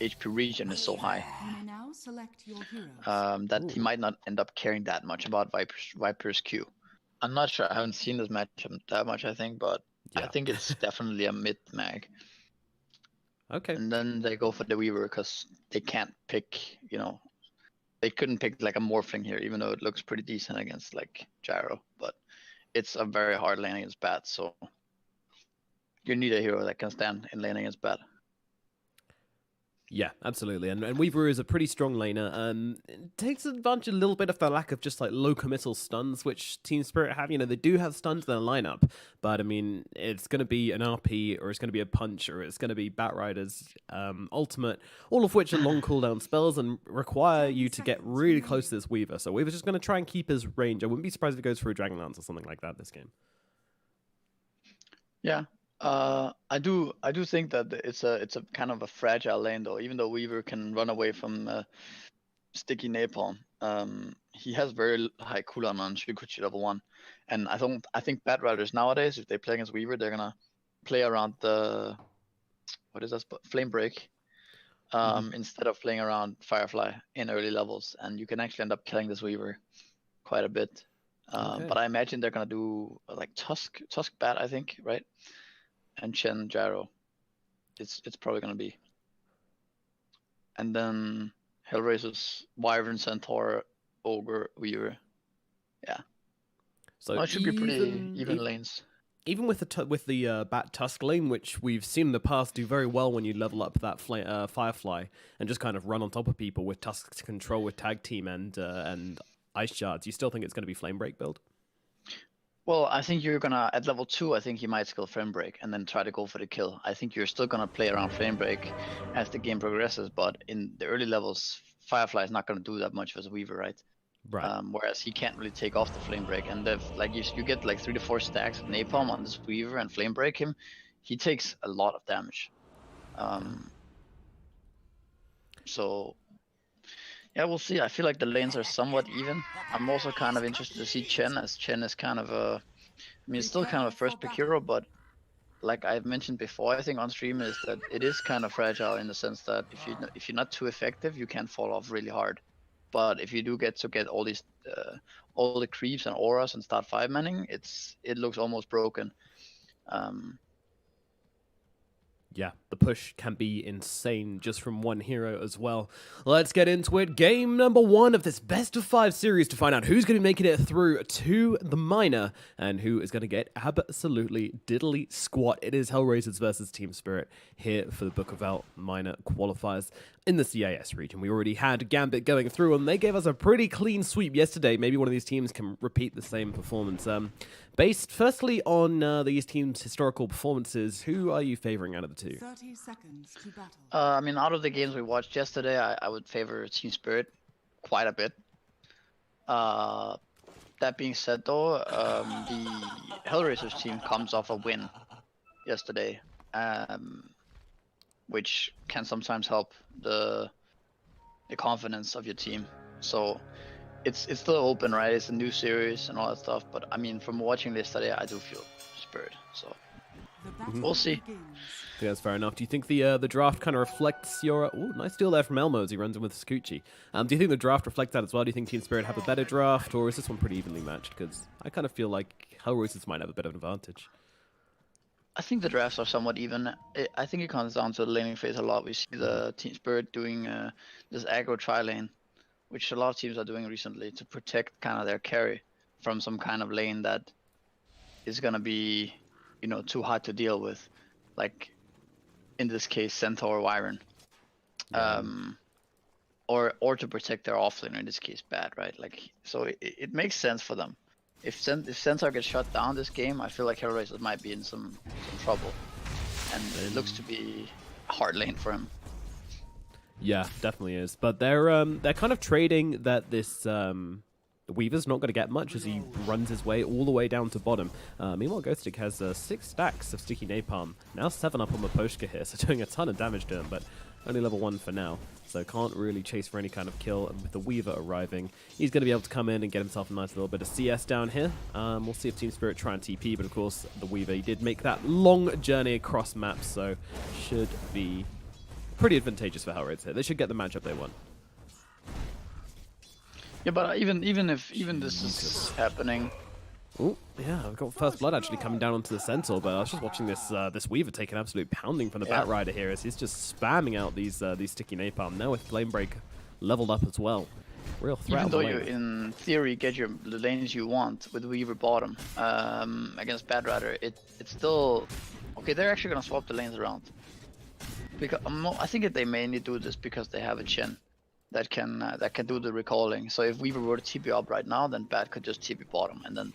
HP regen is so high that he might not end up caring that much about Viper's Q. I'm not sure. I haven't seen this matchup that much, I think, but I think it's definitely a mid mag. Okay. And then they go for the Weaver because they can't pick, they couldn't pick like a Morphling here, even though it looks pretty decent against like Gyro, but it's a very hard lane against Bat, so you need a hero that can stand in lane against Bat. Yeah, absolutely. And Weaver is a pretty strong laner. It takes advantage a little bit of the lack of just like low committal stuns, which Team Spirit have. They do have stuns in their lineup, but I mean, it's going to be an RP, or it's going to be a punch, or it's going to be Batrider's ultimate, all of which are long cooldown spells and require you to get really close to this Weaver. So Weaver's just going to try and keep his range. I wouldn't be surprised if it goes for a Dragonlance or something like that this game. Yeah. I do think that it's a kind of a fragile lane though. Even though Weaver can run away from sticky napalm, he has very high cooldown on Shukuchi level 1, and I think Batrider's nowadays, if they play against Weaver, they're gonna play around the Flame Break instead of playing around Firefly in early levels, and you can actually end up killing this Weaver quite a bit. But I imagine they're gonna do like Tusk Bat, I think, right? And Chen Gyro, it's probably gonna be. And then HellRaisers, Wyvern, Centaur, Ogre, Weaver. Yeah. So it should be pretty even lanes. Even with the Bat Tusk lane, which we've seen in the past do very well when you level up that Firefly and just kind of run on top of people with Tusk control with Tag Team and Ice Shards, you still think it's going to be Flame Break build? Well, I think you're gonna, at level 2, I think you might skill Flame Break and then try to go for the kill. I think you're still gonna play around Flame Break as the game progresses, but in the early levels, Firefly is not gonna do that much as a Weaver, right? Right. Whereas he can't really take off the Flame Break, and like you get like 3 to 4 stacks of Napalm on this Weaver and Flame Break him, he takes a lot of damage. So yeah, we'll see. I feel like the lanes are somewhat even. I'm also kind of interested to see Chen, as Chen is kind of a, it's still kind of a first pick hero, but like I've mentioned before, I think on stream is that it is kind of fragile in the sense that if you're not too effective, you can fall off really hard. But if you do get all these all the creeps and auras and start 5-manning, it looks almost broken. Yeah, the push can be insane just from one hero as well. Let's get into it. Game number 1 of this best of 5 series to find out who's going to be making it through to the minor and who is going to get absolutely diddly squat. It is HellRaisers versus Team Spirit here for the Bukovel Minor qualifiers in the CIS region. We already had Gambit going through, and they gave us a pretty clean sweep yesterday. Maybe one of these teams can repeat the same performance. Based firstly on these teams' historical performances, who are you favoring out of the two? 30 seconds to battle. I mean, out of the games we watched yesterday, I would favor Team Spirit quite a bit. That being said, though, the HellRaisers team comes off a win yesterday, which can sometimes help the confidence of your team. So it's still open, right? It's a new series and all that stuff. But I mean, from watching this yesterday, I do feel Spirit. So we'll see. I think that's fair enough. Do you think the draft kind of reflects your... Ooh, nice steal there from Elmo as he runs in with Scucci. Do you think the draft reflects that as well? Do you think Team Spirit have a better draft, or is this one pretty evenly matched? Because I kind of feel like HellRaisers might have a bit of an advantage. I think the drafts are somewhat even. I think it comes down to the laning phase a lot. We see the Team Spirit doing this aggro tri-lane, which a lot of teams are doing recently to protect kind of their carry from some kind of lane that is going to be, too hard to deal with. Like, in this case, Centaur or Wyvern. Or to protect their offlaner, in this case, Bat, right? Like, so it makes sense for them. If Centaur gets shut down this game, I feel like HellRaisers might be in some trouble. And it looks to be a hard lane for him. Yeah, definitely is. But they're kind of trading that this Weaver's not going to get much as he runs his way all the way down to bottom. Meanwhile, Ghostic has 6 stacks of sticky napalm. Now 7 up on the Poshka here, so doing a ton of damage to him, but only level 1 for now. So can't really chase for any kind of kill. And with the Weaver arriving, he's going to be able to come in and get himself a nice little bit of CS down here. We'll see if Team Spirit try and TP, but of course the Weaver, he did make that long journey across maps, so should be pretty advantageous for HellRaisers here. They should get the matchup they want. Yeah, but even this is happening. Oh, yeah, I've got first blood actually coming down onto the Centaur, but I was just watching this this Weaver take an absolute pounding from the Bat Rider here as he's just spamming out these sticky napalm. Now with Flame Break leveled up as well. Real threat. Even though you, in theory, get the lanes you want with Weaver bottom against Bat Rider, it's still... Okay, they're actually going to swap the lanes around. Because I think that they mainly do this because they have a Chen that can do the recalling. So if Weaver were to TP up right now, then Bat could just TP bottom, and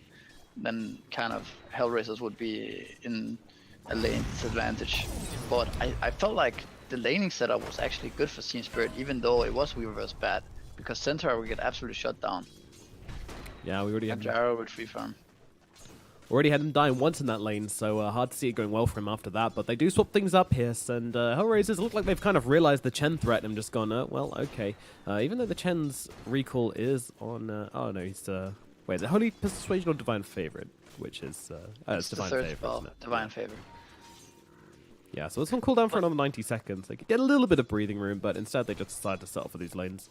then kind of HellRaisers would be in a lane disadvantage. But I felt like the laning setup was actually good for Team Spirit, even though it was Weaver versus Bat, because Centaur would get absolutely shut down. Yeah, we already had Gyro with free farm. Already had him dying once in that lane, so hard to see it going well for him after that. But they do swap things up here, and HellRaisers look like they've kind of realized the Chen threat and just gone, well, okay. Even though the Chen's recall is on... oh, no, he's... wait, is it Holy Persuasion or Divine Favorite? Which is... it's Divine Favorite, isn't it? Divine Favor. Yeah, so it's on cooldown for another 90 seconds. They could get a little bit of breathing room, but instead they just decide to settle for these lanes.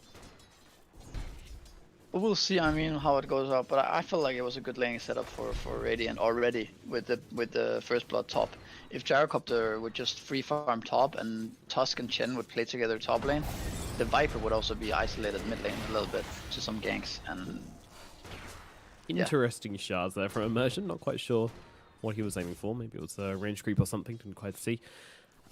We'll see, I mean, how it goes out, but I feel like it was a good laning setup for Radiant already with the first blood top. If Gyrocopter would just free farm top and Tusk and Chen would play together top lane, the Viper would also be isolated mid lane a little bit to some ganks. And interesting shards there from Immersion. Not quite sure what he was aiming for. Maybe it was a range creep or something. Didn't quite see.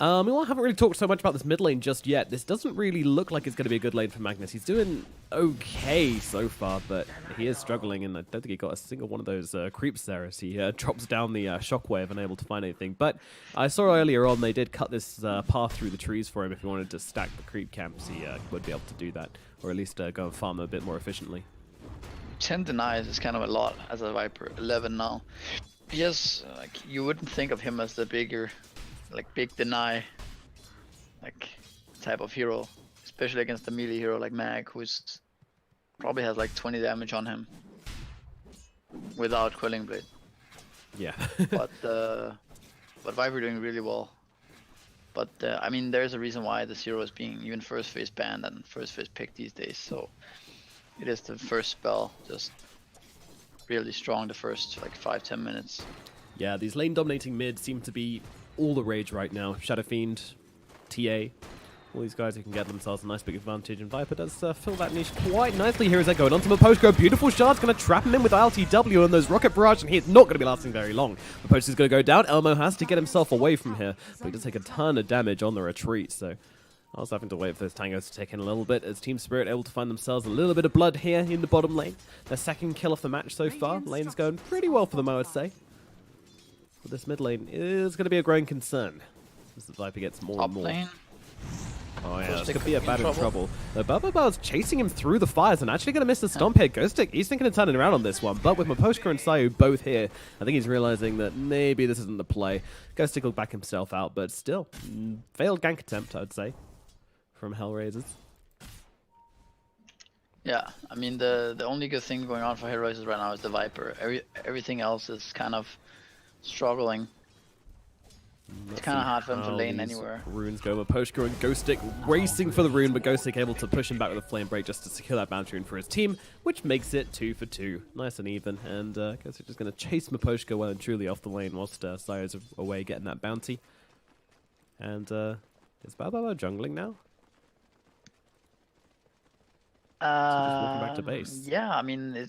We haven't really talked so much about this mid lane just yet. This doesn't really look like it's going to be a good lane for Magnus. He's doing okay so far, but he is struggling, and I don't think he got a single one of those creeps there as he drops down the shockwave, unable to find anything. But I saw earlier on they did cut this path through the trees for him. If he wanted to stack the creep camps, he would be able to do that, or at least go and farm a bit more efficiently. 10 denies is kind of a lot as a Viper. 11 now. Yes, like you wouldn't think of him as the bigger... like big deny like type of hero, especially against a melee hero like Mag, who's probably has like 20 damage on him without Quelling Blade. Yeah. but Viper doing really well. But I mean, there's a reason why this hero is being even first phase banned and first phase picked these days. So it is the first spell, just really strong the first like 5-10 minutes. Yeah, these lane dominating mids seem to be all the rage right now. Shadow Fiend, TA, all these guys who can get themselves a nice big advantage, and Viper does fill that niche quite nicely here as they're going onto Maposhko. Beautiful shard's going to trap him in with ILTW and those Rocket Barrage, and he's not going to be lasting very long. Maposhko's going to go down. Elmo has to get himself away from here, but he does take a ton of damage on the retreat, so I was having to wait for those tangos to take in a little bit as Team Spirit able to find themselves a little bit of blood here in the bottom lane. Their second kill of the match so far. Lane's going pretty well for them, I would say. But this mid lane is going to be a growing concern as the Viper gets more and more. Lane. Oh yeah, this could be a bad in trouble. The Bababal's chasing him through the fires and actually going to miss the stomp here. Ghostic, he's thinking of turning around on this one, but with Maposhka and Sayu both here, I think he's realizing that maybe this isn't the play. Ghostic will back himself out, but still, failed gank attempt, I would say, from HellRaisers. Yeah, I mean, the only good thing going on for HellRaisers right now is the Viper. Everything else is kind of struggling. It's kind of hard for him to lane anywhere. Runes go. Maposhka and Ghostic racing for the rune, but Ghostic able to push him back with a flame break just to secure that bounty rune for his team, which makes it 2 for 2. Nice and even. And Ghostic just going to chase Maposhka well and truly off the lane whilst Sayo's away getting that bounty. And is Bao jungling now? So just walking back to base. Yeah, I mean,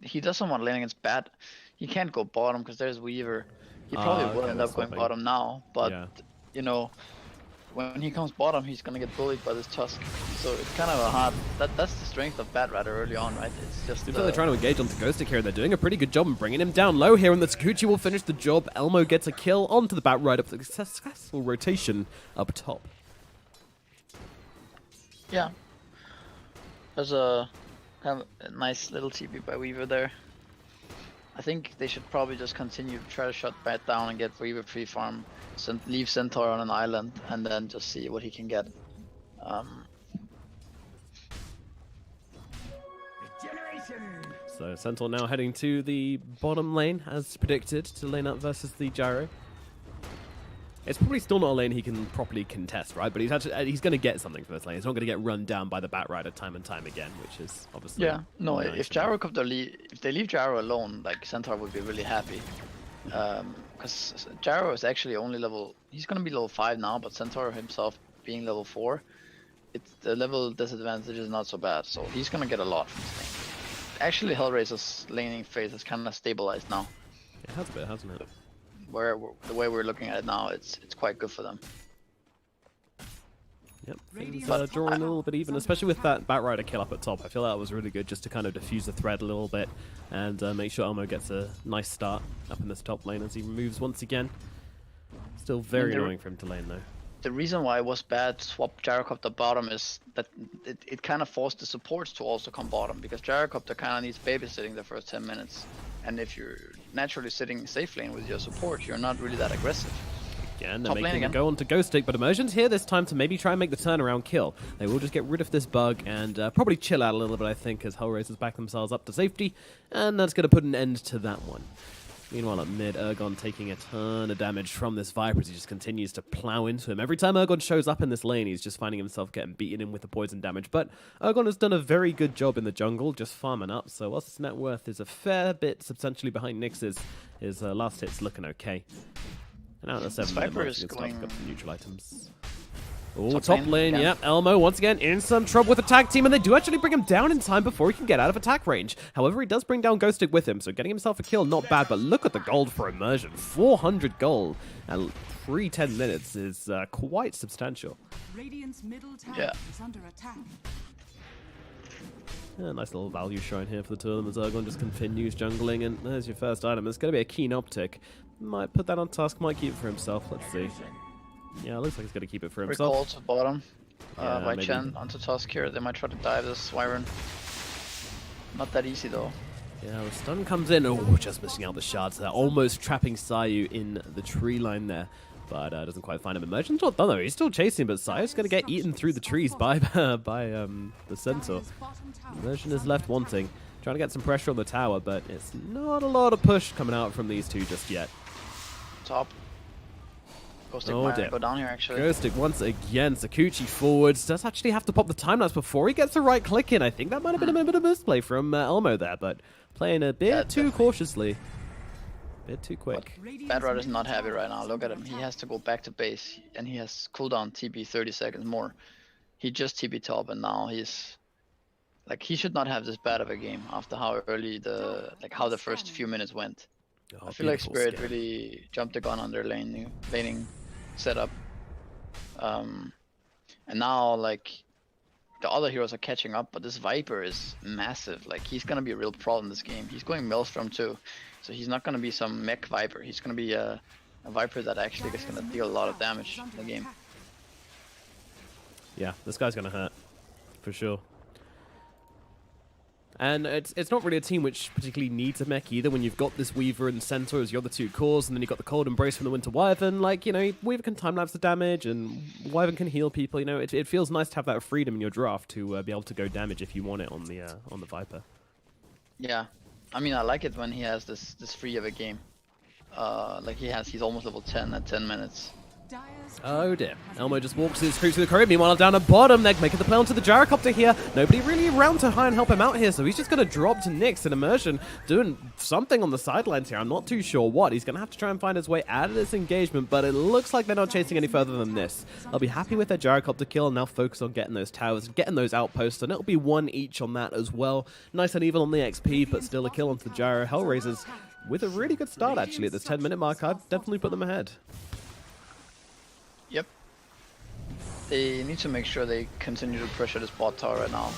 he doesn't want lane against Bat. He can't go bottom because there's Weaver. He probably will end up going bottom now, but you know, when he comes bottom, he's gonna get bullied by this Tusk. So it's kind of a hard. That's the strength of Bat Rider early on, right? It's just. They're trying to engage onto Ghostic here, and they're doing a pretty good job in bringing him down low here, and the Tsukuchi will finish the job. Elmo gets a kill onto the Bat Rider for the successful rotation up top. Yeah. There's a kind of a nice little TP by Weaver there. I think they should probably just continue to try to shut Bat down and get Weaver free farm, leave Centaur on an island, and then just see what he can get. So Centaur now heading to the bottom lane as predicted to lane up versus the Gyro. It's probably still not a lane he can properly contest, right? But he's going to get something from this lane. He's not going to get run down by the Batrider time and time again, which is obviously... Yeah, no, nice. if they leave Gyro alone, like, Centaur would be really happy. Because Gyro is actually only level... He's going to be level 5 now, but Centaur himself being level 4, the level disadvantage is not so bad, so he's going to get a lot from this lane. Actually, HellRaisers' laning phase has kind of stabilized now. It has a bit, hasn't it? The way we're looking at it now, it's quite good for them. Yep, things drawing a little bit even, especially with that Batrider kill up at top. I feel that was really good just to kind of diffuse the threat a little bit and make sure Elmo gets a nice start up in this top lane as he moves once again. Still very annoying for him to lane though. The reason why it was bad to swap Gyrocopter bottom is that it kind of forced the supports to also come bottom, because Gyrocopter kind of needs babysitting the first 10 minutes. And if you're naturally sitting safe lane with your support, you're not really that aggressive. Again, they're making him go on to Ghost Stick, but Immersion's here this time to maybe try and make the turnaround kill. They will just get rid of this bug and probably chill out a little bit, I think, as HellRaisers back themselves up to safety. And that's going to put an end to that one. Meanwhile, at mid, Ergon taking a ton of damage from this Viper as he just continues to plow into him. Every time Ergon shows up in this lane, he's just finding himself getting beaten in with the poison damage. But Ergon has done a very good job in the jungle, just farming up. So whilst his net worth is a fair bit substantially behind Nyx's, his last hit's looking okay. And out of the 7-minute mark, he can start the neutral items. Oh, top lane, yep. Elmo, once again, in some trouble with the tag team, and they do actually bring him down in time before he can get out of attack range. However, he does bring down Ghost Stick with him, so getting himself a kill, not bad, but look at the gold for Immersion. 400 gold and 10 minutes is quite substantial. Radiant's middle tower is under attack. Yeah, nice little value shrine here for the two of them as Ergon just continues jungling, and there's your first item. It's going to be a keen optic. Might put that on task, might keep it for himself, let's see. Yeah, it looks like he's going to keep it for himself. Recall to bottom by Chen onto Tusk here. They might try to dive this Wyvern. Not that easy though. Yeah, the stun comes in. Oh, just missing out the shards there. Almost trapping Sayu in the tree line there. But doesn't quite find him. Immersion's not done though. He's still chasing, but Sayu's going to get eaten through the trees by the Centaur. Immersion is left wanting. Trying to get some pressure on the tower, but it's not a lot of push coming out from these two just yet. Top. Ghost Stick might go down here actually. Ghost Stick once again. Sakuchi forwards. Does actually have to pop the time lapse before he gets the right click in. I think that might have been a bit of a misplay from Elmo there, but playing a bit too cautiously. A bit too quick. Batrider's not happy right now. Look at him. He has to go back to base, and he has cooldown TP 30 seconds more. He just TP top, and now he's like, he should not have this bad of a game after how early how the first few minutes went. Oh, I feel like Spirit really jumped the gun on their laning setup. And now like the other heroes are catching up, but this Viper is massive. Like, he's gonna be a real problem this game. He's going Maelstrom too, so he's not gonna be some mech Viper. He's gonna be a Viper that actually is gonna deal a lot of damage in the game. Yeah, this guy's gonna hurt for sure. And it's not really a team which particularly needs a mech either when you've got this Weaver and Centaur as your other two cores, and then you've got the Cold Embrace from the Winter Wyvern. Like, you know, Weaver can time-lapse the damage, and Wyvern can heal people. You know, it feels nice to have that freedom in your draft to be able to go damage if you want it on the Viper. Yeah, I mean, I like it when he has this free of a game. Like he's almost level 10 at 10 minutes. Oh dear. Elmo just walks his crew to the crib. Meanwhile, down at bottom, they're making the play onto the Gyrocopter here. Nobody really around to try and help him out here, so he's just going to drop to Nyx and Immersion doing something on the sidelines here. I'm not too sure what. He's going to have to try and find his way out of this engagement, but it looks like they're not chasing any further than this. They'll be happy with their Gyrocopter kill and now focus on getting those towers, getting those outposts, and it'll be one each on that as well. Nice and even on the XP, but still a kill onto the Gyro. HellRaisers with a really good start, actually, at this 10-minute mark. I'd definitely put them ahead. Yep. They need to make sure they continue to pressure this bot tower right now.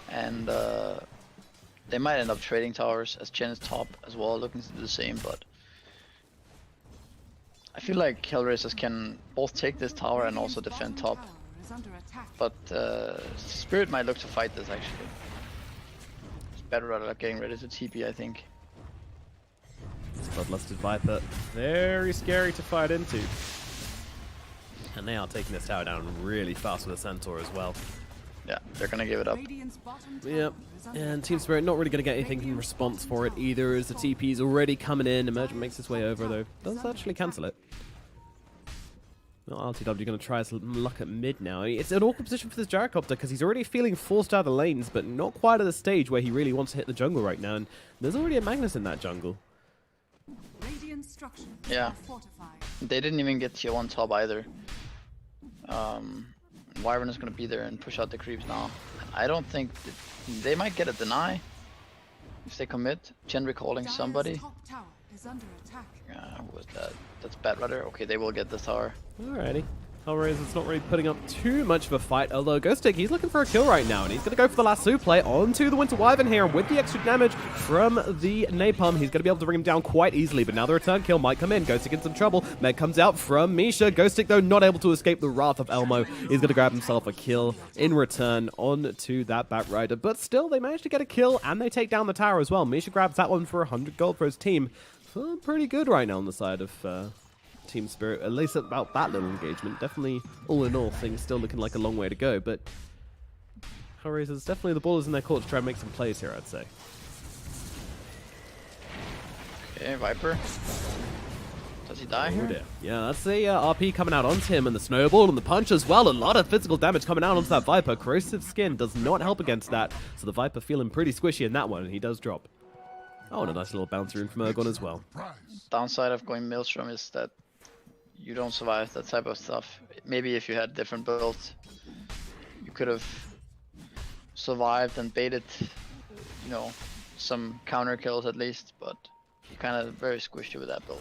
And they might end up trading towers as Chen is top as well, looking to do the same, but I feel like HellRaisers can both take this tower and also defend top. But Spirit might look to fight this actually. It's better at getting ready to TP, I think. This Bloodlusted Viper, very scary to fight into. And they are taking this tower down really fast with a Centaur as well. Yeah, they're gonna give it up. Yep, and Team Spirit not really gonna get anything in response for it either, as the TP's already coming in. Emergent makes his way over though, does actually cancel it. Well, LTW going to try his luck at mid now. It's an awkward position for this Gyrocopter because he's already feeling forced out of the lanes, but not quite at the stage where he really wants to hit the jungle right now. And there's already a Magnus in that jungle. Yeah. They didn't even get tier 1 top either. Wyvern is going to be there and push out the creeps now. I don't think they might get a deny if they commit. Chen recalling somebody. Who was that? That's Bad Rudder. Okay, they will get this tower. Alrighty. HellRaisers not really putting up too much of a fight, although Ghostic, he's looking for a kill right now, and he's going to go for the lasso play onto the Winter Wyvern here, and with the extra damage from the Napalm, he's going to be able to bring him down quite easily, but now the return kill might come in. Ghostic in some trouble. Meg comes out from Misha. Ghostic, though, not able to escape the wrath of Elmo. He's going to grab himself a kill in return onto that Bat Rider, but still, they manage to get a kill, and they take down the tower as well. Misha grabs that one for 100 gold for his team. Feeling pretty good right now on the side of Team Spirit, at least about that little engagement. Definitely, all in all, things still looking like a long way to go, but HellRaisers, definitely the ball is in their court to try and make some plays here, I'd say. Okay, Viper. Does he die here? Dear. Yeah, that's the RP coming out onto him, and the snowball and the punch as well. A lot of physical damage coming out onto that Viper. Corrosive skin does not help against that, so the Viper feeling pretty squishy in that one, and he does drop. Oh, and a nice little bouncer in from Ergon as well. Downside of going Maelstrom is that you don't survive that type of stuff. Maybe if you had different builds, you could have survived and baited, you know, some counter kills at least, but you're kind of very squishy with that build.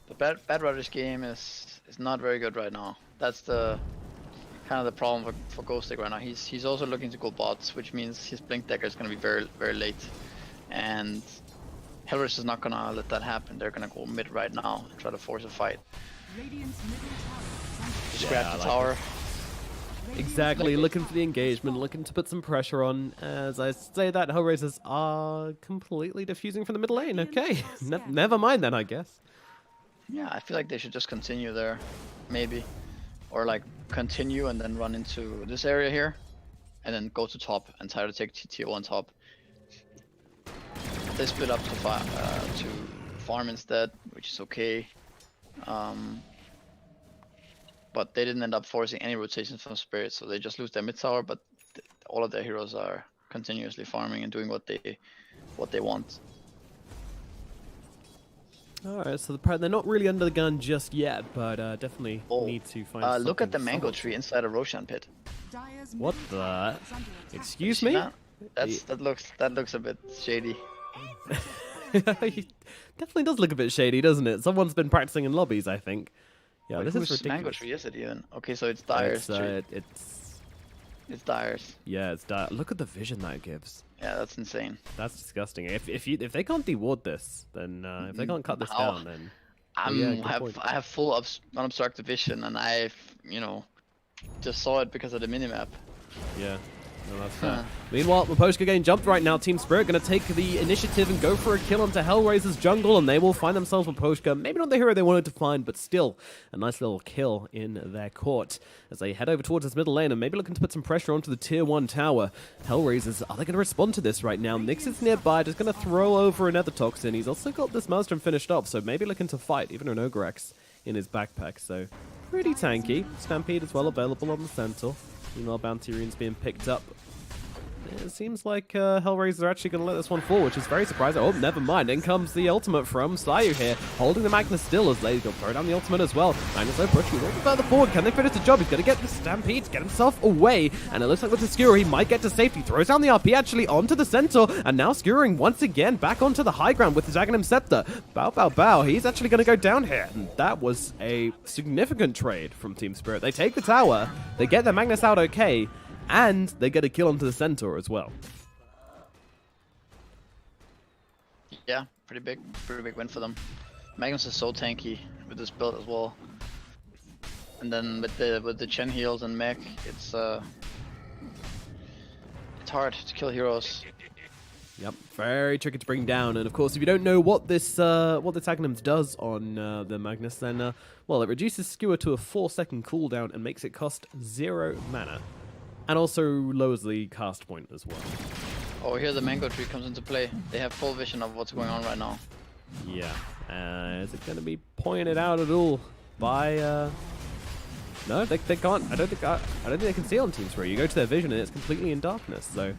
The Bad Rudder's game is not very good right now. That's the kind of the problem for Ghostic right now. He's also looking to go bots, which means his Blink Dagger is going to be very, very late. And HellRaisers is not going to let that happen. They're going to go mid right now and try to force a fight. Just grab the tower. Exactly, looking for the engagement, looking to put some pressure on. As I say that, HellRaisers are completely diffusing from the mid lane. Okay, never mind then, I guess. Yeah, I feel like they should just continue there, maybe. Or like continue and then run into this area here. And then go to top and try to take tier 1 top. They split up to farm instead, which is okay. But they didn't end up forcing any rotations from Spirit, so they just lose their mid tower, but all of their heroes are continuously farming and doing what they want. Alright, so they're not really under the gun just yet, but definitely need to find look at the mango tree inside a Roshan pit. What the? Excuse me? That looks a bit shady. He definitely does look a bit shady, doesn't it? Someone's been practicing in lobbies, I think. Yeah, wait, this is ridiculous. Mango tree is it even? Okay, so it's Dyer's tree. It's Dyer's. Yeah, it's Dire. Look at the vision that gives. Yeah, that's insane. That's disgusting. If they can't deward this, then if they can't cut this down, then I have full unobstructed vision, and I've just saw it because of the minimap. Yeah. No, that's fair. Meanwhile, Miposhka getting jumped right now. Team Spirit going to take the initiative and go for a kill onto HellRaisers jungle, and they will find themselves Miposhka. Maybe not the hero they wanted to find, but still a nice little kill in their court as they head over towards this middle lane and maybe looking to put some pressure onto the tier 1 tower. HellRaisers, are they going to respond to this right now? Nyx is nearby, just going to throw over another Toxin. He's also got this Maelstrom finished off, so maybe looking to fight, even an Ogrex in his backpack, so pretty tanky. Stampede as well available on the Centaur. Meanwhile, Bounty Rune's being picked up. It seems like HellRaisers are actually going to let this one fall, which is very surprising. Oh, never mind. In comes the ultimate from Sayu here, holding the Magnus still as Lady's going to throw down the ultimate as well. Magnus so pushing a little bit further forward. Can they finish the job? He's going to get the Stampede to get himself away. And it looks like with the Skewer, he might get to safety. Throws down the RP actually onto the Centaur. And now Skewering once again back onto the high ground with his Aghanim Scepter. Bow, bow, bow. He's actually going to go down here. And that was a significant trade from Team Spirit. They take the tower. They get their Magnus out okay. And they get a kill onto the Centaur as well. Yeah, pretty big win for them. Magnus is so tanky with this build as well. And then with the Chen heals and mech, it's hard to kill heroes. Yep, very tricky to bring down. And of course, if you don't know what this Aghanim does on the Magnus, then well, it reduces Skewer to a 4-second cooldown and makes it cost 0 mana. And also lowers the cast point as well. Oh, here the mango tree comes into play. They have full vision of what's going on right now. Yeah. Is it going to be pointed out at all by... No, they can't. I don't think they can see on Team 3. You go to their vision and it's completely in darkness. So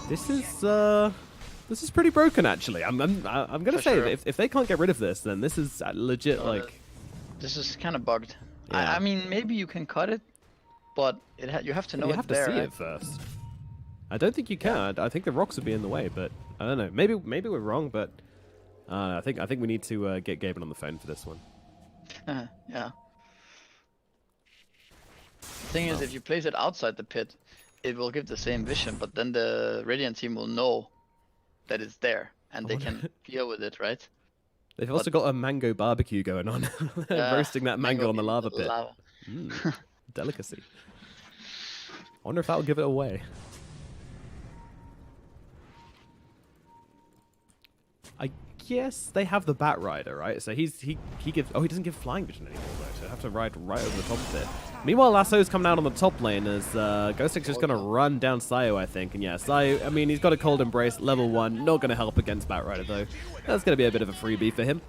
this is pretty broken actually. I'm gonna say that if they can't get rid of this, then this is legit like. This is kind of bugged. Yeah. I mean, maybe you can cut it, but you have to know you have to see it first. I don't think you can. I think the rocks would be in the way, but I don't know. Maybe we're wrong, but I think we need to get Gaben on the phone for this one. Yeah. The thing is, if you place it outside the pit, it will give the same vision, but then the Radiant team will know that it's there, and they can deal with it, right? They've also got a mango barbecue going on. Roasting that mango on the lava pit. Delicacy. I wonder if that'll give it away. I guess they have the Bat Rider, right? So he gives... Oh, he doesn't give flying vision anymore, though, so I have to ride right over the top of it. Meanwhile, Lasso's coming out on the top lane as Ghostic's just going to run down Sayo, I think. And yeah, Sayo, I mean, he's got a Cold Embrace, level 1. Not going to help against Bat Rider, though. That's going to be a bit of a freebie for him.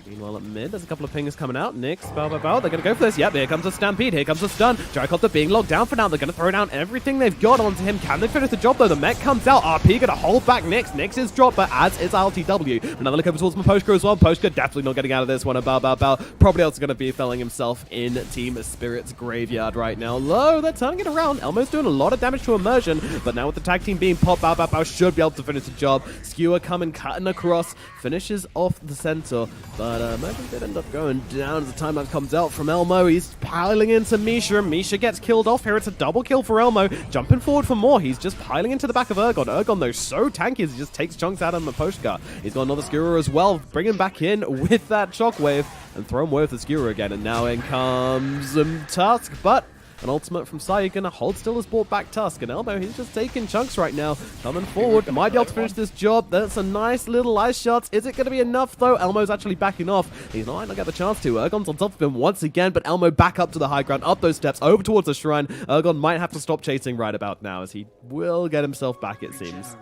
Meanwhile, at mid, there's a couple of pingers coming out. Nyx, bow. They're going to go for this. Yep, here comes a Stampede. Here comes a stun. Gyrocopter being locked down for now. They're going to throw down everything they've got onto him. Can they finish the job, though? The mech comes out. RP going to hold back Nyx. Nyx is dropped, but as is LTW. Another look over towards Maposhka as well. Maposhka definitely not getting out of this one. Bow. Probably also going to be felling himself in Team Spirit's graveyard right now. Low, they're turning it around. Elmo's doing a lot of damage to Immersion, but now with the tag team being popped, Bow should be able to finish the job. Skewer coming, cutting across, finishes off the center, but Immersion did end up going down as the timeout comes out from Elmo. He's piling into Misha. Misha gets killed off here. It's a double kill for Elmo. Jumping forward for more. He's just piling into the back of Ergon. Ergon, though, so tanky as he just takes chunks out of Maposhka. He's got another Skewer as well. Bring him back in with that shockwave and throw him away with the Skewer again. And now in comes Tusk, but an ultimate from Sayo gonna hold still has brought back Tusk. And Elmo, he's just taking chunks right now. Coming forward, might be able to finish this job. That's a nice little ice shot. Is it gonna be enough though? Elmo's actually backing off. He's not gonna get the chance to. Ergon's on top of him once again, but Elmo back up to the high ground, up those steps, over towards the shrine. Ergon might have to stop chasing right about now as he will get himself back, it seems.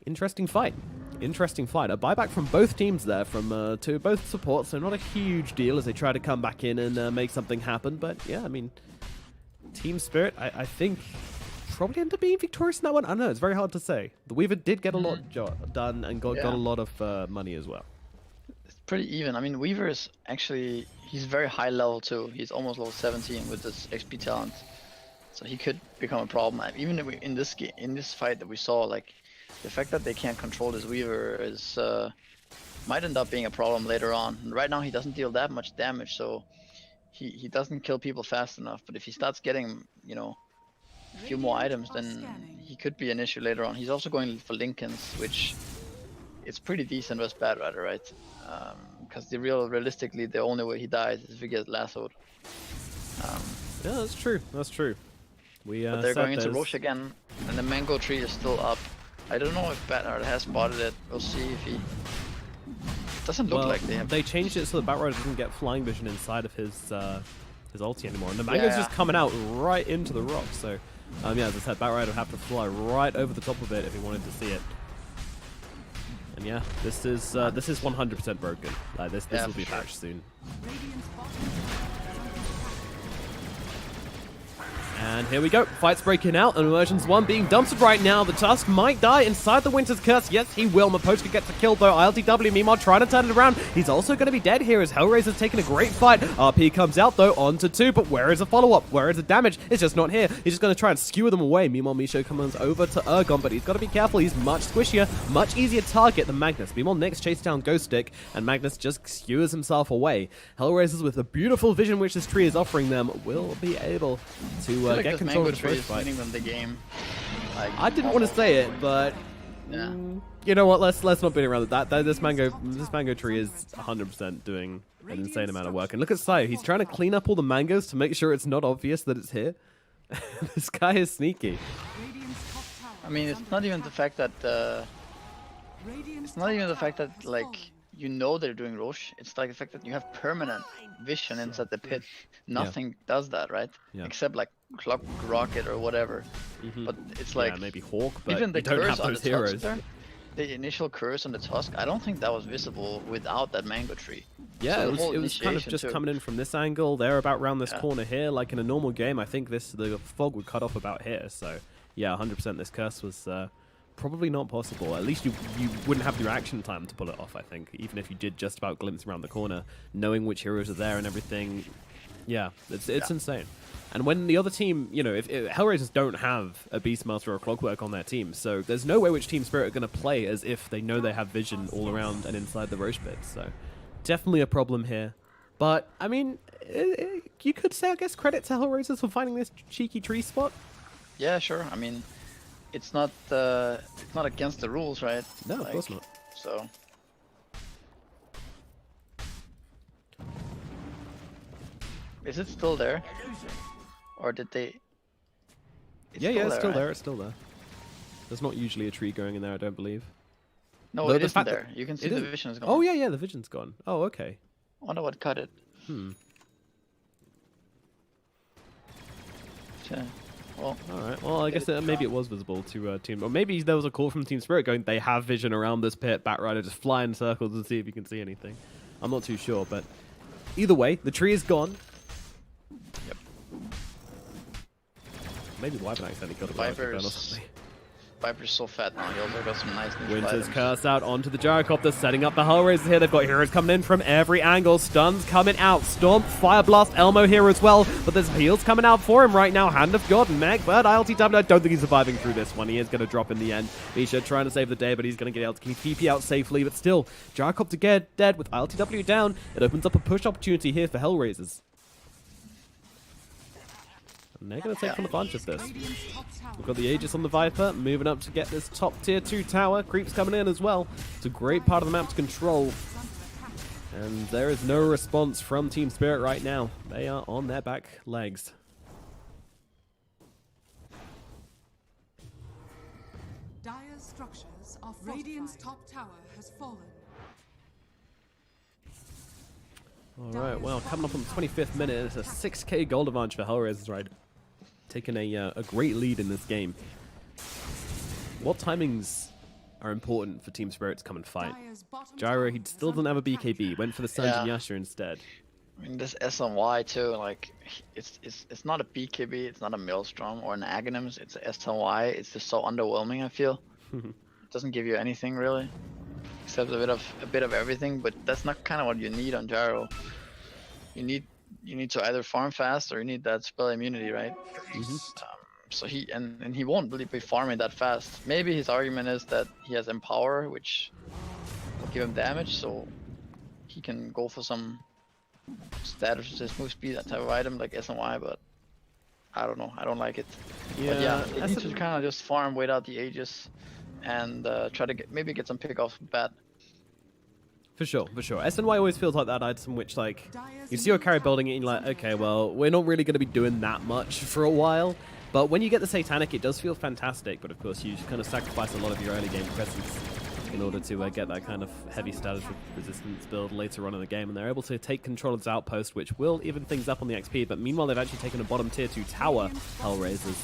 Interesting fight. Interesting fight. A buyback from both teams there, from both supports, so not a huge deal as they try to come back in and make something happen. But yeah, I mean, Team Spirit, I think, probably end up being victorious in that one. I don't know, it's very hard to say. The Weaver did get a lot done and got a lot of money as well. It's pretty even. I mean, Weaver is actually, he's very high level too. He's almost level 17 with this XP talent. So he could become a problem. Even in this game, in this fight that we saw, like, the fact that they can't control this Weaver is might end up being a problem later on. And right now he doesn't deal that much damage, so he doesn't kill people fast enough. But if he starts getting, you know, a few more items, then he could be an issue later on. He's also going for Lincolns, which it's pretty decent versus Bad Rider, right? Because realistically, the only way he dies is if he gets lassoed. Yeah, that's true. That's true. But they're going into Roche again, and the mango tree is still up. I don't know if Bat Rider has spotted it. We'll see if he... Doesn't look like they have. They changed it so the Bat Rider doesn't get flying vision inside of his ulti anymore. And the mango's just coming out right into the rock. So, yeah, as I said, Bat Rider would have to fly right over the top of it if he wanted to see it. And yeah, this is 100% broken. This will be patched soon. And here we go. Fight's breaking out, and Immersion's one being dumpstered right now. The Tusk might die inside the Winter's Curse. Yes, he will. Maposhka gets a kill, though. ILTW, meanwhile, trying to turn it around. He's also going to be dead here as HellRaisers taking a great fight. RP comes out, though, onto 2. But where is the follow-up? Where is the damage? It's just not here. He's just going to try and skewer them away. Meanwhile, Misho comes over to Ergon, but he's got to be careful. He's much squishier, much easier target than Magnus. Meanwhile, Nyx chases down Ghost Stick, and Magnus just skewers himself away. HellRaisers, with the beautiful vision which this tree is offering them, will be able to get control of the first fight. Winning them the game. Like, I didn't want to say it, but you know what? Let's not beat around with that. This mango tree is 100% doing an insane amount of work. And look at Sayo. He's trying to clean up all the mangoes to make sure it's not obvious that it's here. This guy is sneaky. I mean, it's not even the fact that like, you know they're doing Roche. It's like the fact that you have permanent vision inside the pit. Nothing does that, right? Except like Clock Rocket or whatever. But it's like maybe Hawk, but even the you don't curse have on those the heroes. Tuskster, the initial curse on the Tusk, I don't think that was visible without that mango tree. Yeah, So it was kind of initiation just too. coming in from this angle. They're about round this Yeah. corner here. Like in a normal game, I think the fog would cut off about here. So yeah, 100% this curse was probably not possible. At least you wouldn't have the reaction time to pull it off, I think. Even if you did just about glimpse around the corner, knowing which heroes are there and everything. Yeah, it's insane. And when the other team, you know, if HellRaisers don't have a Beastmaster or a Clockwork on their team, so there's no way which Team Spirit are going to play as if they know they have vision all around and inside the Roche pits. So definitely a problem here. But, I mean, you could say, I guess, credit to HellRaisers for finding this cheeky tree spot. Yeah, sure. I mean, it's not against the rules, right? No, of course not. So. Is it still there? Or did they... Yeah, it's still right? there, it's still there. There's not usually a tree going in there, I don't believe. No, The it isn't fact there. that You can see it the isn't- vision is gone. Oh, yeah, the vision's gone. Oh, okay. I wonder what cut it. Okay. Well, Alright, well, I guess maybe it was visible to Team... Or maybe there was a call from Team Spirit going, they have vision around this pit, Batrider just fly in circles and see if you can see anything. I'm not too sure, but either way, the tree is gone. Yep. Maybe Wyvern accidentally got a burn or something. Viper's so fat now. He also got some nice neutral Winter's items. curse out onto the Gyrocopter, setting up the HellRaisers here. They've got heroes coming in from every angle. Stuns coming out. Stomp, Fire Blast, Elmo here as well. But there's heals coming out for him right now. Hand of God, Meg, but ILTW, I don't think he's surviving through this one. He is going to drop in the end. Misha trying to save the day, but he's going to get able to keep PP out safely. But still, Gyrocopter get dead with ILTW down. It opens up a push opportunity here for HellRaisers. And they're going to take full advantage of this. We've got the Aegis on the Viper, moving up to get this top tier 2 tower. Creeps coming in as well. It's a great part of the map to control. And there is no response from Team Spirit right now. They are on their back legs. Dire's structures are Radiant's top tower has fallen. Alright, well, coming up on the 25th minute, it's a 6k gold advantage for HellRaisers, right? Taking a great lead in this game. What timings are important for Team Spirit to come and fight? Gyro, he still doesn't have a BKB, went for the Suns and Yasha instead. I mean, this SNY too, like, it's not a BKB, it's not a Maelstrom or an Aghanims, it's a SNY. It's just so underwhelming, I feel. It doesn't give you anything really, except a bit of everything. But that's not kind of what you need on Gyro. You need to either farm fast or you need that spell immunity, right? So he won't really be farming that fast. Maybe his argument is that he has Empower, which will give him damage, so he can go for some status resist move speed, that type of item like SNY, but I don't know. I don't like it. Yeah, but yeah, it needs to kind of just farm, wait out the Aegis, and try to maybe get some pick off bat. For sure, for sure. SNY always feels like that item which, like, you see your carry building it and you're like, okay, well, we're not really going to be doing that much for a while. But when you get the Satanic, it does feel fantastic. But of course, you kind of sacrifice a lot of your early game presence in order to get that kind of heavy status resistance build later on in the game. And they're able to take control of this outpost, which will even things up on the XP. But meanwhile, they've actually taken a bottom tier 2 tower, HellRaisers.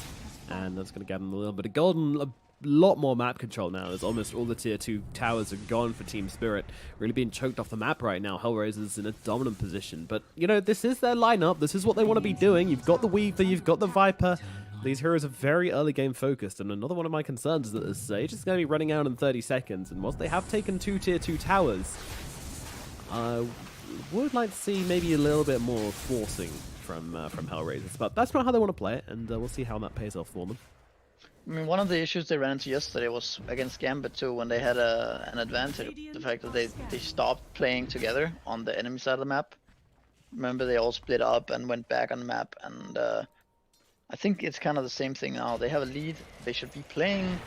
And that's going to give them a little bit of gold and a lot more map control now, as almost all the tier 2 towers are gone for Team Spirit. Really being choked off the map right now. HellRaisers in a dominant position. But, you know, this is their lineup. This is what they want to be doing. You've got the Weaver, you've got the Viper. These heroes are very early game focused, and another one of my concerns is that this Sage is going to be running out in 30 seconds, and whilst they have taken 2 tier 2 towers, I would like to see maybe a little bit more forcing from HellRaisers, but that's not how they want to play it, and we'll see how that pays off for them. I mean, one of the issues they ran into yesterday was against Gambit too, when they had an advantage. The fact that they stopped playing together on the enemy side of the map. Remember, they all split up and went back on the map, and I think it's kind of the same thing now. They have a lead. They should be playing,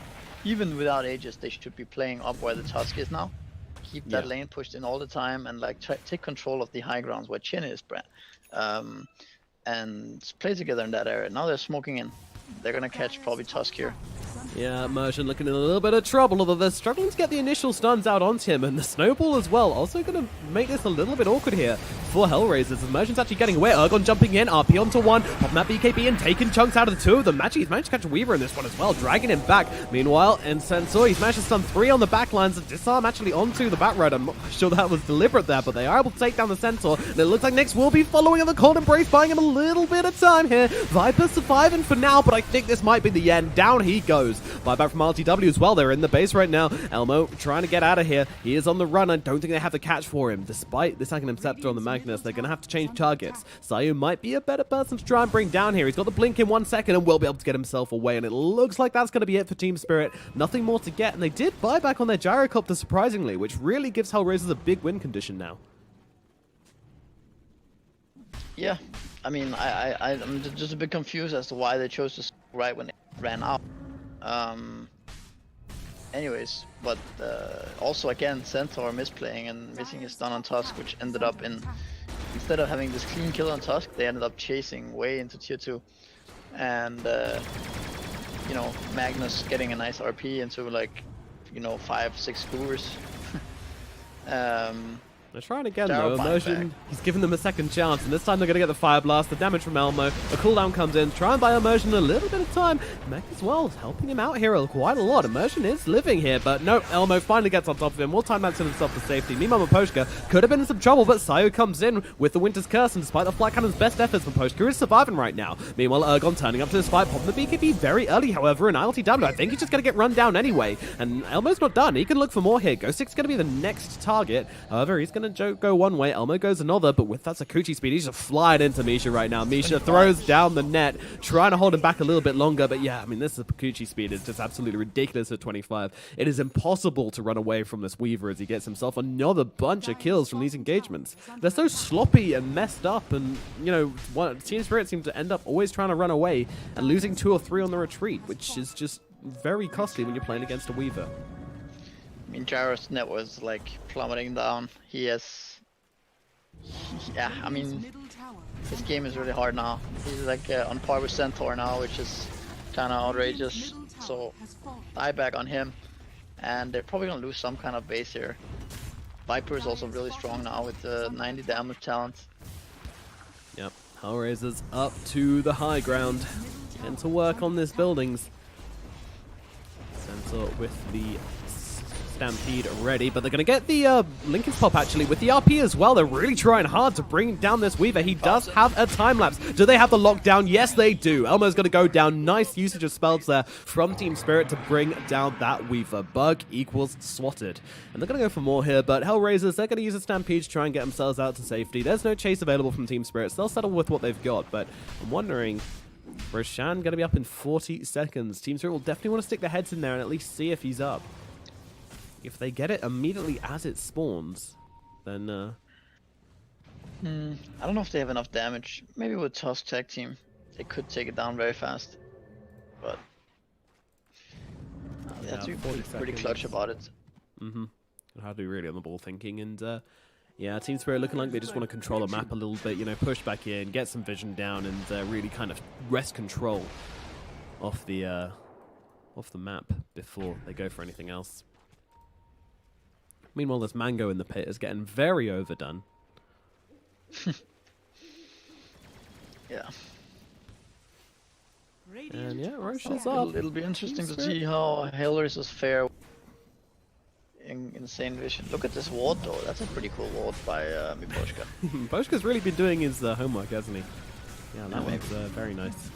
even without Aegis, they should be playing up where the Tusk is now. Keep that lane pushed in all the time and like take control of the high grounds where Chin is, and play together in that area. Now they're smoking in. They're gonna catch probably Tusk here. Yeah, Immersion looking in a little bit of trouble, although they're struggling to get the initial stuns out onto him, and the snowball as well. Also going to make this a little bit awkward here for HellRaisers. Immersion's actually getting away. Ergon jumping in, RP onto one, popping that BKB and taking chunks out of the two of them. Actually, he's managed to catch Weaver in this one as well, dragging him back. Meanwhile, in Sensor, he's managed to stun 3 on the backlines and disarm actually onto the back road. I'm not sure that was deliberate there, but they are able to take down the Centaur, and it looks like Nyx will be following on the Cold Embrace, buying him a little bit of time here. Viper surviving for now, but I think this might be the end. Down he goes. Buyback from RTW as well. They're in the base right now. Elmo trying to get out of here. He is on the run. I don't think they have the catch for him. Despite this Aghanim Scepter on the Magnus, they're going to have to change targets. Sayu might be a better person to try and bring down here. He's got the blink in 1 second and will be able to get himself away, and it looks like that's going to be it for Team Spirit. Nothing more to get, and they did buy back on their gyrocopter surprisingly, which really gives HellRaisers a big win condition now. Yeah, I mean, I'm just a bit confused as to why they chose to right when it ran out. Anyways, but also again, Centaur misplaying and missing his stun on Tusk, which ended up in, instead of having this clean kill on Tusk, they ended up chasing way into tier 2. And, you know, Magnus getting a nice RP into like, you know, 5-6 skewers. They're trying again though. Immersion, he's giving them a second chance, and this time they're going to get the Fire Blast, the damage from Elmo. A cooldown comes in, try and buy Immersion a little bit of time. Mech as well, helping him out here quite a lot. Immersion is living here, but no, Elmo finally gets on top of him. More time to himself for safety. Meanwhile, Miposhka could have been in some trouble, but Sayu comes in with the Winter's Curse, and despite the Flat Cannon's best efforts, Miposhka is surviving right now. Meanwhile, Ergon turning up to this fight, popping the BKB very early, however, and ILTW, I think he's just going to get run down anyway. And Elmo's not done. He can look for more here. Ghostic's going to be the next target. However, he's going to go one way, Elmo goes another, but with that Sakuchi speed, he's just flying into Misha right now. Misha throws down the net, trying to hold him back a little bit longer, but yeah, I mean, this Sakuchi speed is just absolutely ridiculous at 25. It is impossible to run away from this Weaver as he gets himself another bunch of kills from these engagements. They're so sloppy and messed up, and, you know, Team Spirit seem to end up always trying to run away and losing 2 or 3 on the retreat, which is just very costly when you're playing against a Weaver. I mean, Gyro's net was like plummeting down. Yeah, I mean, his game is really hard now. He's like on par with Centaur now, which is kind of outrageous. So, buyback on him, and they're probably gonna lose some kind of base here. Viper is also really strong now with the 90 damage talent. Yep, HellRaisers up to the high ground and to work on this buildings. Centaur with the Stampede ready, but they're going to get the Lincoln's Pop actually with the RP as well. They're really trying hard to bring down this Weaver. He does have a time lapse. Do they have the lockdown? Yes, they do. Elmo's going to go down. Nice usage of spells there from Team Spirit to bring down that Weaver. Bug equals swatted. And they're going to go for more here, but HellRaisers, they're going to use a Stampede to try and get themselves out to safety. There's no chase available from Team Spirit, so they'll settle with what they've got, but I'm wondering, Roshan going to be up in 40 seconds. Team Spirit will definitely want to stick their heads in there and at least see if he's up. If they get it immediately as it spawns, then I don't know if they have enough damage. Maybe with Tusk tag team, they could take it down very fast. But they have to be pretty clutch about it. How to be really on the ball thinking, and yeah, Team Spirit looking like they just want to control the map a little bit. You know, push back in, get some vision down, and really kind of wrest control off the map before they go for anything else. Meanwhile, this Mango in the pit is getting very overdone. Yeah. And yeah, Roshan's up. It'll be interesting to see how HellRaisers fare in Insane Vision. Look at this ward though. That's a pretty cool ward by Miposhka. Miposhka's really been doing his homework, hasn't he? Yeah, that one's very nice.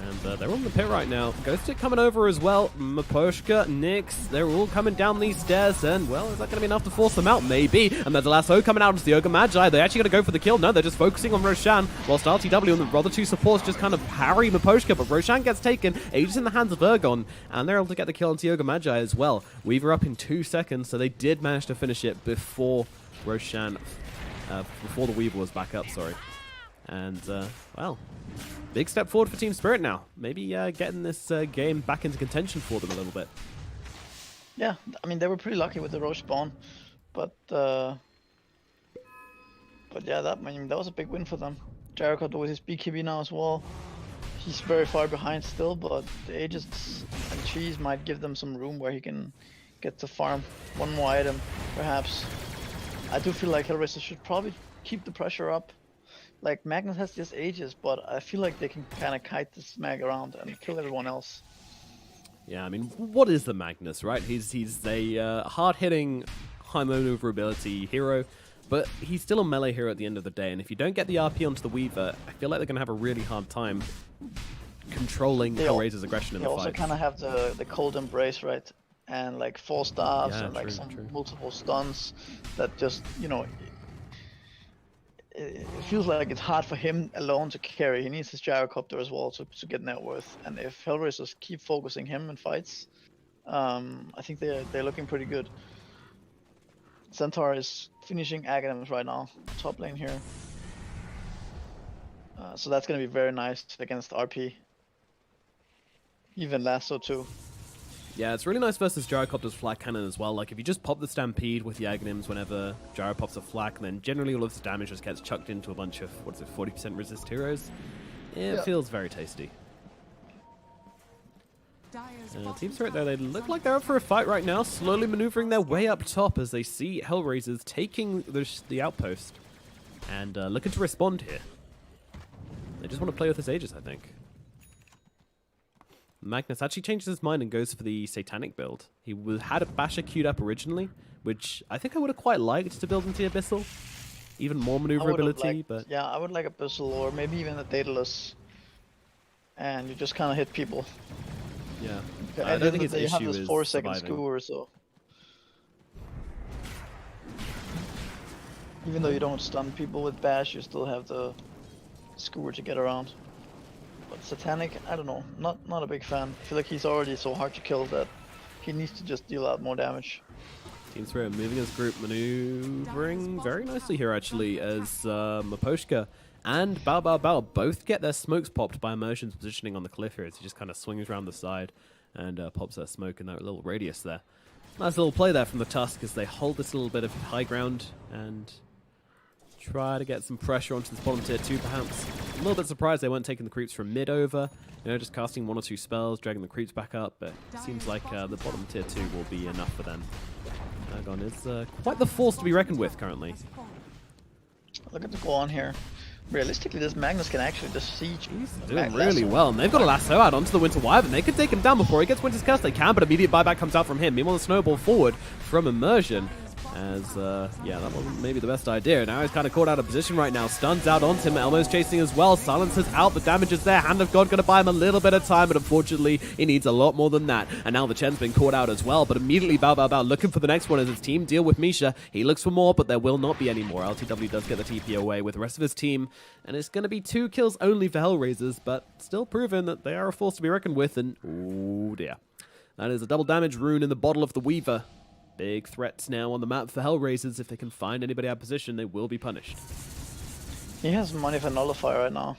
And they're on the pit right now. Ghostic coming over as well. Miposhka, Nyx, they're all coming down these stairs. And, well, is that going to be enough to force them out? Maybe. And there's a lasso coming out into the Ogre Magi. They're actually going to go for the kill. No, they're just focusing on Roshan. Whilst RTW and the other two supports just kind of parry Miposhka. But Roshan gets taken. Ages in the hands of Ergon. And they're able to get the kill onto the Ogre Magi as well. Weaver up in 2 seconds. So they did manage to finish it before Roshan, before the Weaver was back up, sorry. And, well, big step forward for Team Spirit now. Maybe getting this game back into contention for them a little bit. Yeah, I mean, they were pretty lucky with the Roche spawn. But yeah, that was a big win for them. Jericho with his BKB now as well. He's very far behind still, but the Aegis and Cheese might give them some room where he can get to farm one more item, perhaps. I do feel like HellRaisers should probably keep the pressure up. Like, Magnus has this Aegis, but I feel like they can kind of kite this mag around and kill everyone else. Yeah, I mean, what is the Magnus, right? He's a hard-hitting, high maneuverability hero, but he's still a melee hero at the end of the day, and if you don't get the RP onto the Weaver, I feel like they're going to have a really hard time controlling HellRaiser's aggression in the fight. They also kind of have the cold embrace, right? And like 4 stars and like true. multiple stuns that just, you know, it feels like it's hard for him alone to carry. He needs his gyrocopter as well to get net worth. And if HellRaisers keep focusing him in fights, I think they're looking pretty good. Centaur is finishing Aghanims right now, top lane here. So that's gonna be very nice against RP. Even Lasso too. Yeah, it's really nice versus Gyrocopter's Flak Cannon as well. Like, if you just pop the Stampede with the Aghanims whenever Gyro pops a Flak, then generally all of the damage just gets chucked into a bunch of, 40% resist heroes. It feels very tasty. Team Spirit, though, they look like they're up for a fight right now, slowly maneuvering their way up top as they see HellRaisers taking the outpost and looking to respond here. They just want to play with his Aegis, I think. Magnus actually changes his mind and goes for the Satanic build. He had a Basher queued up originally, which I think I would have quite liked to build into Abyssal. Even more maneuverability, but... Yeah, I would like Abyssal or maybe even a Daedalus. And you just kind of hit people. Yeah. I don't think his issue have this 4-second skewer, so... Even though you don't stun people with Bash, you still have the skewer to get around. But Satanic, I don't know, not a big fan. I feel like he's already so hard to kill that he needs to just deal out more damage. Team Spirit moving his group, maneuvering very nicely here actually, as Maposhka and Bao Bao Bao both get their smokes popped by Immersion's positioning on the cliff here as he just kind of swings around the side and pops their smoke in that little radius there. Nice little play there from the Tusk as they hold this little bit of high ground and try to get some pressure onto this bottom tier 2 perhaps. A little bit surprised they weren't taking the creeps from mid over, you know, just casting 1 or 2 spells, dragging the creeps back up, but it seems like the bottom tier 2 will be enough for them. Agon is quite the force to be reckoned with currently. Look at the go on here. Realistically, this Magnus can actually just siege. He's doing really well, and they've got a lasso out onto the Winter Wyvern. They could take him down before he gets Winter's Curse. They can, but immediate buyback comes out from him. Meanwhile, the snowball forward from Immersion. As, yeah, that wasn't maybe the best idea. Now he's kind of caught out of position right now. Stuns out onto him. Elmo's chasing as well. Silencer's out. The damage is there. Hand of God going to buy him a little bit of time, but unfortunately, he needs a lot more than that. And now the Chen's been caught out as well, but immediately Bao Bao Bao looking for the next one as his team deal with Misha. He looks for more, but there will not be any more. LTW does get the TP away with the rest of his team, and it's going to be 2 kills only for HellRaisers, but still proven that they are a force to be reckoned with, and oh dear. That is a double damage rune in the bottle of the Weaver. Big threats now on the map for HellRaisers. If they can find anybody out of position, they will be punished. He has money for Nullifier right now,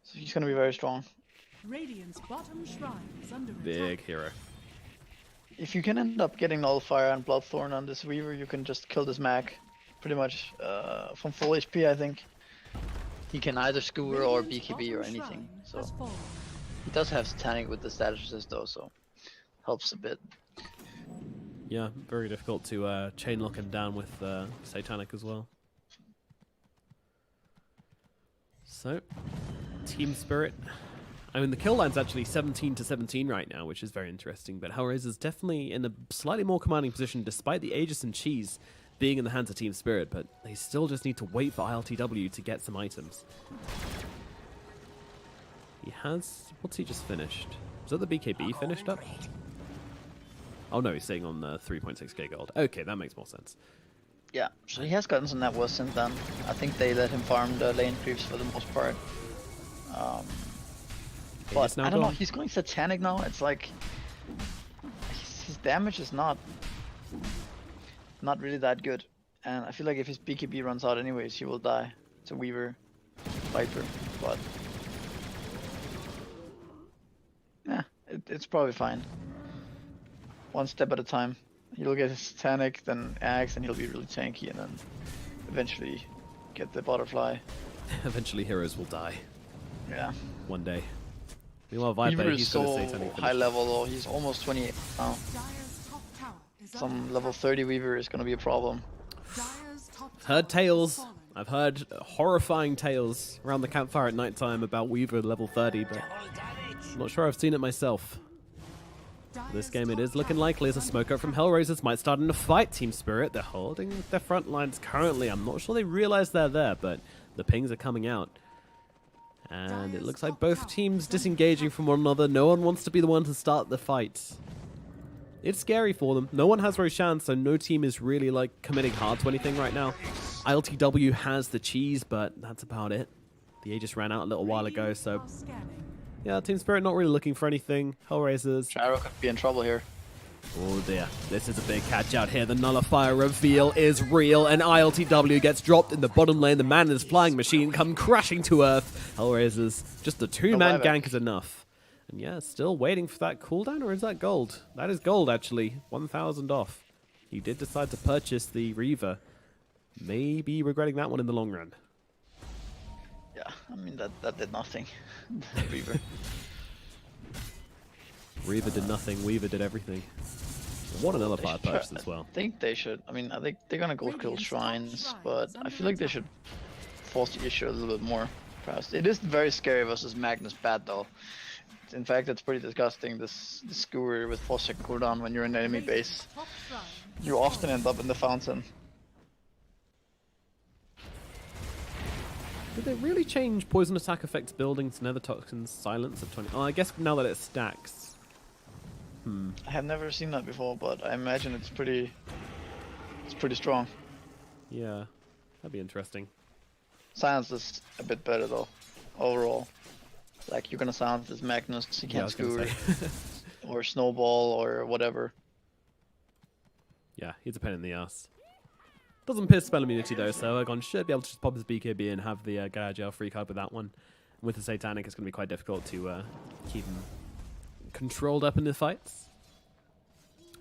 so he's going to be very strong. Radiant's bottom shrine is under Big hero. If you can end up getting Nullifier and Bloodthorn on this Weaver, you can just kill this mag pretty much from full HP, I think. He can either skewer or BKB or anything, so he does have Satanic with the status resist though, so helps a bit. Yeah, very difficult to chain lock him down with Satanic as well. So, Team Spirit. I mean, the kill line's actually 17-17 right now, which is very interesting, but HellRaisers definitely in a slightly more commanding position despite the Aegis and Cheese being in the hands of Team Spirit, but they still just need to wait for ILTW to get some items. He has... what's he just finished? Was that the BKB finished up? Oh no, he's sitting on 3.6k gold. Okay, that makes more sense. Yeah, so he has gotten some net worth since then. I think they let him farm the lane creeps for the most part. But I don't know, he's going Satanic now. It's like his damage is not really that good. And I feel like if his BKB runs out anyways, he will die. It's a Weaver Viper, but yeah, it's probably fine. One step at a time. He'll get his Satanic, then Axe, and he'll be really tanky, and then eventually get the Butterfly. Eventually heroes will die. Yeah. one day. Meanwhile, Viper, Weaver he's is got a so satanic high finish. level though. He's almost 28 now. Dire's top tower is Some under level 30 Weaver is gonna be a problem. Dire's top I've heard tower has tales. fallen. I've heard horrifying tales around the campfire at night time about Weaver level 30, but I'm not sure I've seen it myself. This game it is looking likely as a smoke up from HellRaisers might start in a fight. Team Spirit, they're holding their front lines currently. I'm not sure they realize they're there, but the pings are coming out. And it looks like both teams disengaging from one another. No one wants to be the one to start the fight. It's scary for them. No one has Roshan, so no team is really like committing hard to anything right now. ILTW has the cheese, but that's about it. The Aegis ran out a little while ago, so yeah, Team Spirit not really looking for anything. HellRaisers. Gyro could be in trouble here. Oh dear, this is a big catch out here. The nullifier reveal is real, and ILTW gets dropped in the bottom lane. The man in his flying machine come crashing to earth. HellRaisers, just the two-man gank is enough. And yeah, still waiting for that cooldown, or is that gold? That is gold, actually. 1,000 off. He did decide to purchase the Reaver. Maybe regretting that one in the long run. Yeah, I mean that did nothing. Weaver. Reaver did nothing, Weaver did everything. What another fire purchase as well. I think they should. I mean, I think they're gonna go kill shrines, but I feel like they should force the issue a little bit more. Perhaps it is very scary versus Magnus bad though. In fact, it's pretty disgusting. This skewer with 4-second cooldown when you're in enemy base. You often end up in the fountain. Did they really change poison attack effects buildings, nether toxins, silence at 20? Oh, I guess now that it stacks. I have never seen that before, but I imagine it's pretty strong. Yeah, that'd be interesting. Silence is a bit better though, overall. Like you're gonna silence this Magnus, he Yeah, I can't was gonna skewer, say. or snowball or whatever. Yeah, he's a pain in the ass. Doesn't piss spell immunity though, so Ergon should be able to just pop his BKB and have the Gaia Gel free card with that one. With the Satanic, it's going to be quite difficult to keep him controlled up in the fights.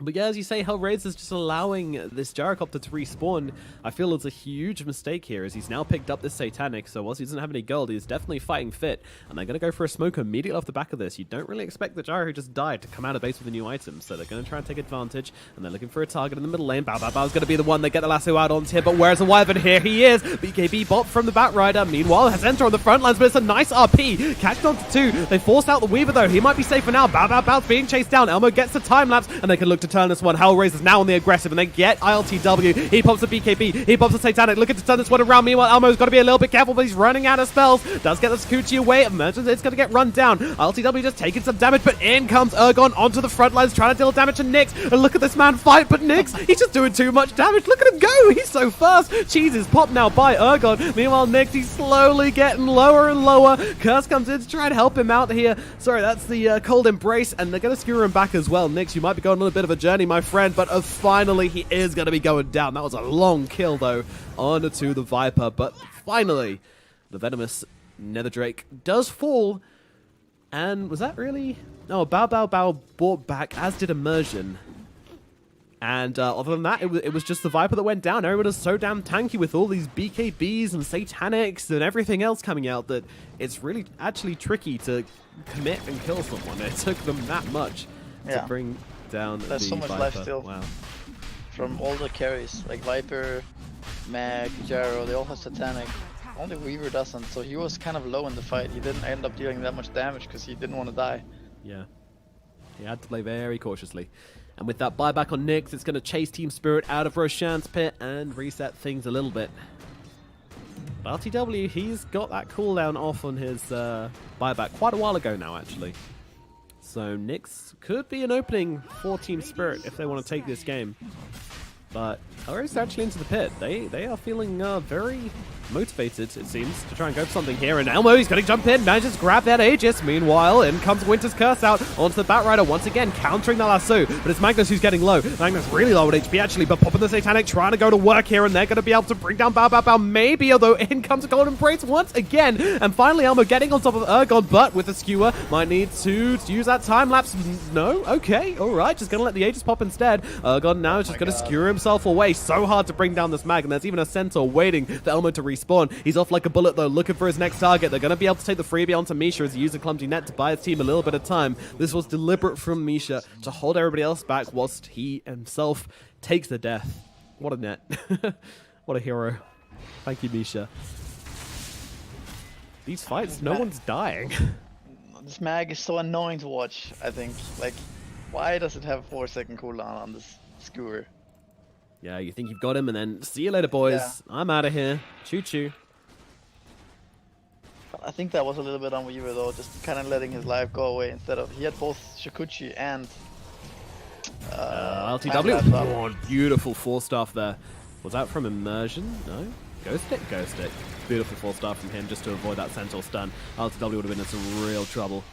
But yeah, as you say, HellRaisers just allowing this Gyrocopter to respawn, I feel it's a huge mistake here, as he's now picked up this Satanic, so whilst he doesn't have any gold, he's definitely fighting fit, and they're going to go for a smoker immediately off the back of this. You don't really expect the Gyro who just died to come out of base with a new item, so they're going to try and take advantage, and they're looking for a target in the middle lane. Bao Bao's going to be the one they get the lasso out onto here, but where's the Wyvern? Here he is! BKB bop from the Batrider. Meanwhile, has Enter on the front lines, but it's a nice RP. Catched onto two. They forced out the Weaver though. He might be safe for now. Bao's being chased down. Elmo gets the time lapse, and they can look to turn this one. HellRaisers is now on the aggressive, and they get ILTW. He pops the BKB, he pops the Satanic, looking to turn this one around. Meanwhile, Elmo's got to be a little bit careful, but he's running out of spells. Does get the Sakuchi away. Imagines it's going to get run down. ILTW just taking some damage, but in comes Ergon onto the front lines, trying to deal damage to Nyx. And look at this man fight, but Nyx, he's just doing too much damage. Look at him go. He's so fast. Cheese is popped now by Ergon. Meanwhile, Nyx, he's slowly getting lower and lower. Curse comes in to try and help him out here. Sorry, that's the Cold Embrace, and they're going to skewer him back as well. Nyx, you might be going on a bit of a journey, my friend, but finally he is going to be going down. That was a long kill, though, onto the Viper, but finally the venomous Nether Drake does fall. And was that really? No, Bao bought back, as did Immersion. And other than that, it was just the Viper that went down. Everyone is so damn tanky with all these BKBs and Satanics and everything else coming out that it's really actually tricky to commit and kill someone. It took them that much to bring down There's the so much Viper. life still. Wow. From all the carries, like Viper, Mag, Gyro, they all have Satanic. Only Weaver doesn't, so he was kind of low in the fight. He didn't end up dealing that much damage because he didn't want to die. Yeah. He had to play very cautiously. And with that buyback on Nyx, it's going to chase Team Spirit out of Roshan's pit and reset things a little bit. But RTW, he's got that cooldown off on his buyback quite a while ago now, actually. So Nyx could be an opening for Team Spirit if they want to take this game. But HellRaisers actually into the pit. They are feeling very motivated, it seems, to try and go for something here. And Elmo, he's going to jump in, manages to grab that Aegis. Meanwhile, in comes Winter's Curse out onto the Batrider once again, countering the lasso. But it's Magnus who's getting low. Magnus really low at HP, actually, but popping the Satanic, trying to go to work here, and they're going to be able to bring down Bao, maybe, although in comes a Golden Embrace once again. And finally, Elmo getting on top of Ergon, but with the skewer, might need to use that time lapse. No? Okay, alright, just going to let the Aegis pop instead. Ergon now is just going to skewer himself away. So hard to bring down this Mag, and there's even a Centaur waiting for Elmo to respawn. respawn. He's off like a bullet, though, looking for his next target. They're going to be able to take the freebie onto Misha as he used a clumsy net to buy his team a little bit of time. This was deliberate from Misha to hold everybody else back whilst he himself takes the death. What a net. What a hero. Thank you, Misha. These fights, no one's dying. This mag is so annoying to watch, I think. Like, why does it have a 4-second cooldown on this skewer? Yeah, you think you've got him, and then see you later, boys. Yeah. I'm out of here. Choo-choo. I think that was a little bit on Weaver, though, just kind of letting his life go away instead of... He had both Shikuchi and... LTW. Oh, beautiful 4-staff there. Was that from Immersion? No? Ghost it? Ghost it. Beautiful 4-star from him just to avoid that Centaur stun. LTW would have been in some real trouble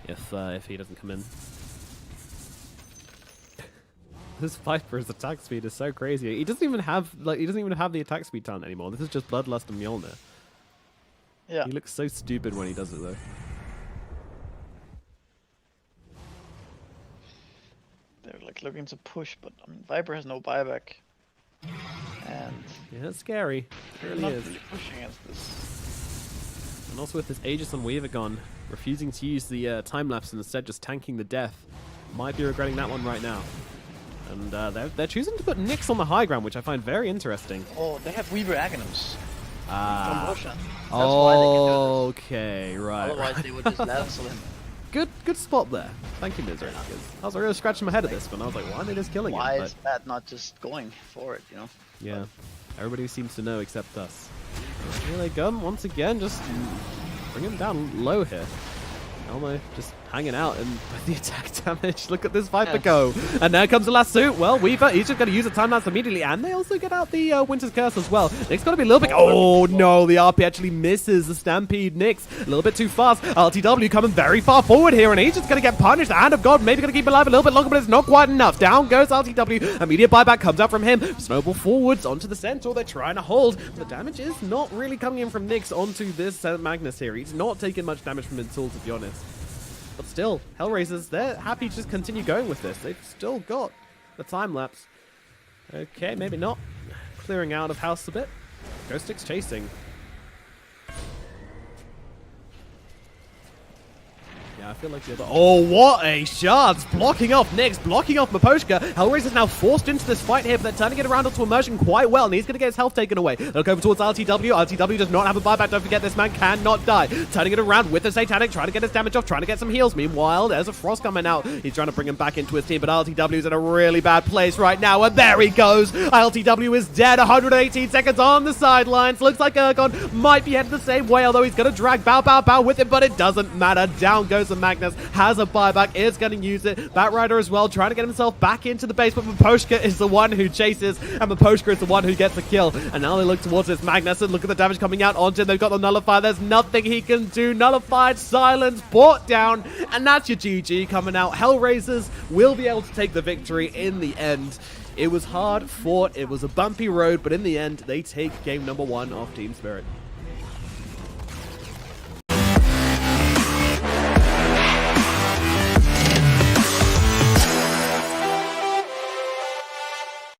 if he doesn't come in. This Viper's attack speed is so crazy. He doesn't even have the attack speed talent anymore. This is just Bloodlust and Mjolnir. Yeah. He looks so stupid when he does it though. They're like looking to push, but I mean Viper has no buyback. And yeah, it's scary. It really not is. really pushing against this. And also with this Aegis on Weaver gone, refusing to use the time-lapse and instead just tanking the death. Might be regretting that one right now. And they're choosing to put Nyx on the high ground, which I find very interesting. Oh, they have Weaver Aghanims. Ah. That's why they can do this. Okay, right. Otherwise they would just lancel him. Good spot there. Thank you, Misery. I was really scratching my head at this, but I was like, why are they just killing him? Why is that not just going for it, you know? Yeah. Everybody seems to know except us. Here they come once again, just bring him down low here. Elmo just hanging out and with the attack damage. Look at this Viper go. And there comes the last suit. Well, Weaver, he's just going to use the time lapse immediately. And they also get out the Winter's Curse as well. Nick's got to be a little bit... Oh, no. The RP actually misses the Stampede. Nick's a little bit too fast. LTW coming very far forward here. And he's just going to get punished. The Hand of God maybe going to keep him alive a little bit longer, but it's not quite enough. Down goes LTW. Immediate buyback comes out from him. Snowball forwards onto the Centaur. They're trying to hold. The damage is not really coming in from Nyx onto this Magnus here. He's not taking much damage from his tool, to be honest. But still, HellRaisers, they're happy to just continue going with this. They've still got the time lapse. Okay, maybe not. Clearing out of house a bit. Ghost Stick's chasing. Yeah, I feel like the other... Oh, what a shot! Blocking off Nyx, blocking off Miposhka. HellRaiser's now forced into this fight here, but they're turning it around onto Immersion quite well, and he's going to get his health taken away. They'll go over towards LTW. LTW does not have a buyback. Don't forget, this man cannot die. Turning it around with the Satanic, trying to get his damage off, trying to get some heals. Meanwhile, there's a Frost coming out. He's trying to bring him back into his team, but LTW's in a really bad place right now, and there he goes. LTW is dead. 118 seconds on the sidelines. Looks like Ergon might be headed the same way, although he's going to drag Bow with him, but it doesn't matter. Down goes the Magnus, has a buyback, is going to use it. Batrider as well, trying to get himself back into the base, but Miposhka is the one who chases, and Miposhka is the one who gets the kill. And now they look towards this Magnus, and look at the damage coming out onto him. They've got the Nullifier. There's nothing he can do. Nullified, silence, brought down, and that's your GG coming out. HellRaisers will be able to take the victory in the end. It was hard fought, it was a bumpy road, but in the end, they take game number 1 of Team Spirit.